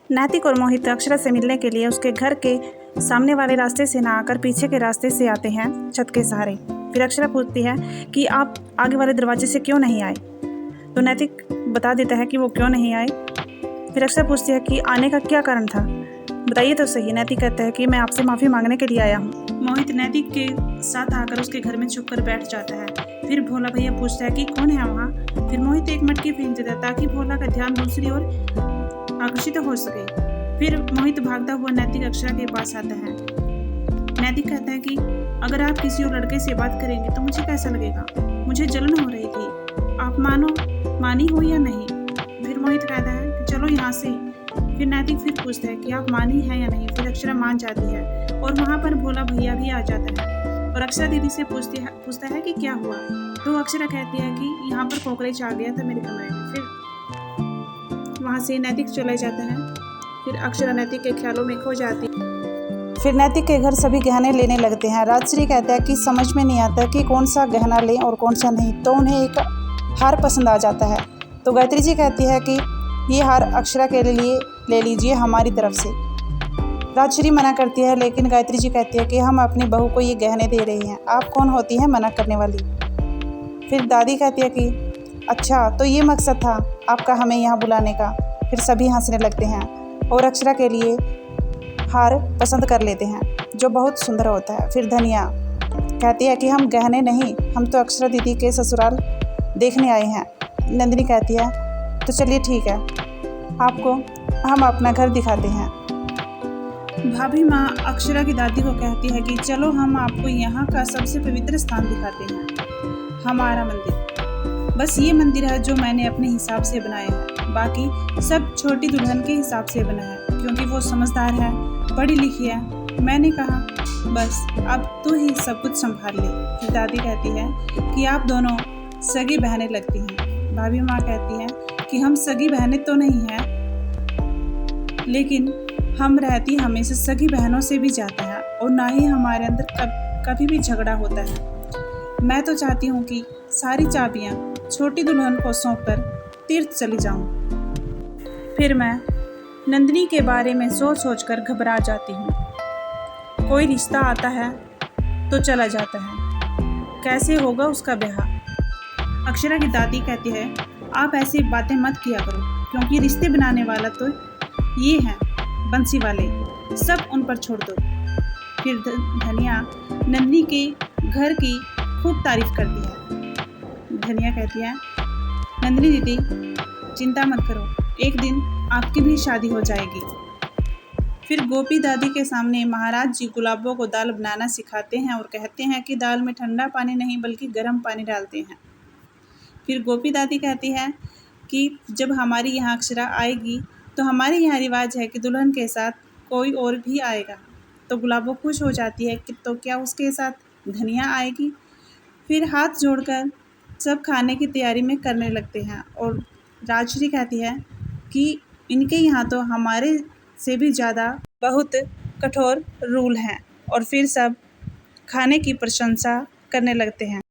नैतिक और मोहित अक्षरा से मिलने के लिए उसके घर के सामने वाले रास्ते से ना आकर पीछे के रास्ते से आते हैं छत के सहारे। फिर अक्षरा पूछती है कि आप आगे वाले दरवाजे से क्यों नहीं आए, तो नैतिक बता देता है कि वो क्यों नहीं आए। फिर अक्षरा पूछती है कि आने का क्या कारण था, बताइए तो सही। नैतिक कहता है कि मैं आपसे माफ़ी मांगने के लिए आया हूँ। मोहित नैतिक के साथ आकर उसके घर में छुप कर बैठ जाता है। फिर भोला भैया पूछता है कि कौन है वहाँ। फिर मोहित एक मटकी फेंक देता है ताकि भोला का ध्यान दूसरी ओर आकर्षित हो सके। फिर मोहित भागता हुआ नैतिक अक्षरा के पास आता है। नैतिक कहता है कि अगर आप किसी और लड़के से बात करेंगे तो मुझे कैसा लगेगा, मुझे जलन हो रही थी, आप मानी हो या नहीं। फिर मोहित कहता है कि चलो यहाँ से। फिर नैतिक फिर पूछता है कि आप मानी है या नहीं। फिर अक्षरा मान जाती है और वहाँ पर भोला भैया भी आ जाता है और अक्षरा दीदी से पूछता है कि क्या हुआ। तो अक्षरा कहती है कि यहाँ पर कॉकरोच आ गया था मेरे कमरे में। फिर वहाँ से नैतिक चला जाता है। फिर अक्षरा नैतिक के ख्यालों में खो जाती है। फिर नैतिक के घर सभी गहने लेने लगते हैं। राजश्री कहता है कि समझ में नहीं आता कि कौन सा गहना लें और कौन सा नहीं, तो उन्हें एक हार पसंद आ जाता है। तो गायत्री जी कहती है कि ये हार अक्षरा के लिए ले लीजिए हमारी तरफ से। राजश्री मना करती है, लेकिन गायत्री जी कहती है कि हम अपनी बहू को ये गहने दे रहे हैं, आप कौन होती हैं मना करने वाली। फिर दादी कहती है कि अच्छा तो ये मकसद था आपका हमें यहाँ बुलाने का। फिर सभी हंसने लगते हैं और अक्षरा के लिए हार पसंद कर लेते हैं जो बहुत सुंदर होता है। फिर धनिया कहती है कि हम गहने नहीं, हम तो अक्षरा दीदी के ससुराल देखने आए हैं। नंदिनी कहती है तो चलिए ठीक है, आपको हम अपना घर दिखाते हैं। भाभी माँ अक्षरा की दादी को कहती है कि चलो हम आपको यहाँ का सबसे पवित्र स्थान दिखाते हैं, हमारा मंदिर। बस ये मंदिर है जो मैंने अपने हिसाब से बनाया है, बाकी सब छोटी दुल्हन के हिसाब से बना है क्योंकि वो समझदार है, पढ़ी लिखी है। मैंने कहा बस अब तू ही सब कुछ संभाल ले। फिर दादी कहती है कि आप दोनों सगी बहनें लगती हैं। भाभी माँ कहती है कि हम सगी बहनें तो नहीं हैं, लेकिन हम रहती हमेशा सगी बहनों से भी जाता है और ना ही हमारे अंदर कभी भी झगड़ा होता है। मैं तो चाहती हूँ कि सारी चाबियाँ छोटी दुल्हन को सौंपकर तीर्थ चली जाऊँ। फिर मैं नंदिनी के बारे में सोच कर घबरा जाती हूँ। कोई रिश्ता आता है तो चला जाता है, कैसे होगा उसका ब्याह। अक्षरा की दादी कहती है आप ऐसी बातें मत किया करो क्योंकि रिश्ते बनाने वाला तो ये हैं बंसी वाले, सब उन पर छोड़ दो। फिर धनिया नंदिनी के घर की खूब तारीफ करती है। धनिया कहती है नंदिनी दीदी चिंता मत करो, एक दिन आपकी भी शादी हो जाएगी। फिर गोपी दादी के सामने महाराज जी गुलाबों को दाल बनाना सिखाते हैं और कहते हैं कि दाल में ठंडा पानी नहीं बल्कि गर्म पानी डालते हैं। फिर गोपी दादी कहती है कि जब हमारी यहाँ अक्षरा आएगी तो हमारे यहाँ रिवाज है कि दुल्हन के साथ कोई और भी आएगा। तो गुलाबो खुश हो जाती है कि तो क्या उसके साथ धनिया आएगी। फिर हाथ जोड़कर सब खाने की तैयारी में करने लगते हैं और राजश्री कहती है कि इनके यहाँ तो हमारे से भी ज़्यादा बहुत कठोर रूल हैं। और फिर सब खाने की प्रशंसा करने लगते हैं।